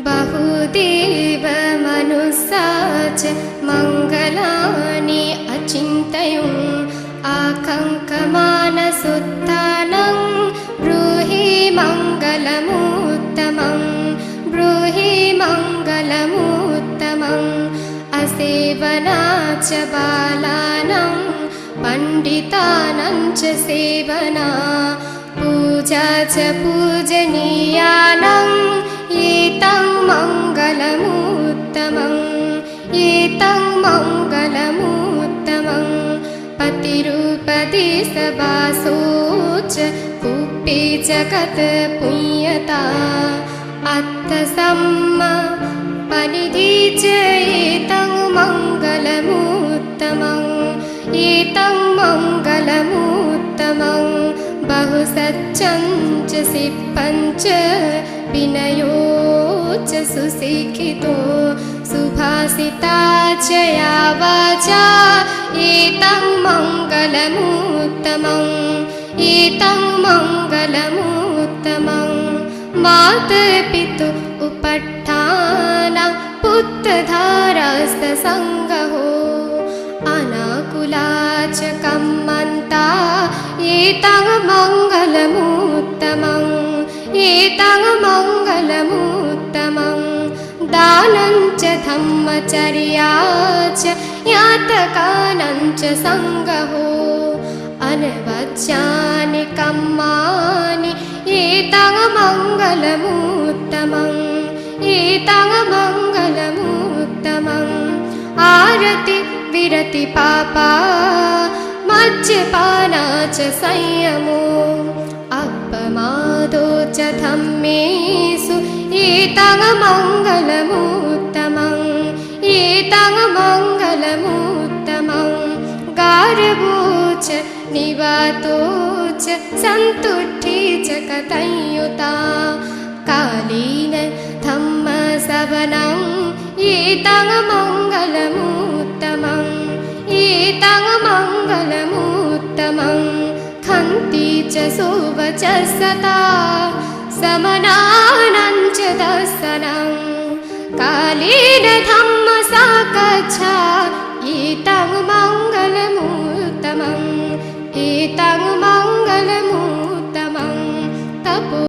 बहुदेव मनुस्सा च मङ्गलानि अचिन्तयन् आकङ्कमानसुत्थानं ब्रूहि मङ्गलमुत्तमं ब्रूहि मङ्गलमुत्तमम् असेवना च बालानां पण्डितानां च सेवना पूजा च पूजनीयानां एतं मङ्गलमुत्तमम् एतं मङ्गलमुत्तमम् पतिरुपदेशवासो च पुप्पे जगत् पुण्यता अत्थसम्मपनिधि च एतं मङ्गलमुत्तमम् एतं मङ्गलमुत्तमम् बहुसत्यं च सिद्धं च विनयो च सुशिक्षितो सुभाषिता च या वाचा एतं मङ्गलमुत्तमम् एतं मङ्गलमुत्तमम् मातृपितु उपट्ठाना पुत्रधारास्तसङ्गहो अनाकुला च कम्मन्ता एतं मङ्गलमुत्तमम् एतं मङ्गलमुत्तमम् दानं च धम्मचर्या च यातकानां च सङ्गहो अनवच्यानि कर्माणि एतं मङ्गलमुत्तमम् एतं मङ्गलमुत्तमम् आरति विरति पापा मज्जपाना च संयमो अपमादो च धम्मेषु एतं मङ्गलमुत्तमम् एतं मङ्गलमुत्तमम् गार्भो च निवातो च सन्तुष्टि च कथयुता कालेन धम्मश्रवणम् एतं मङ्गलमुत्तमम् एतं मङ्गलमुत्तमम् खन्ति च सुवचस्सता समनानं च दर्शनं कालेन धम्मसाकच्छा एतं मङ्गलमुत्तमम् एतं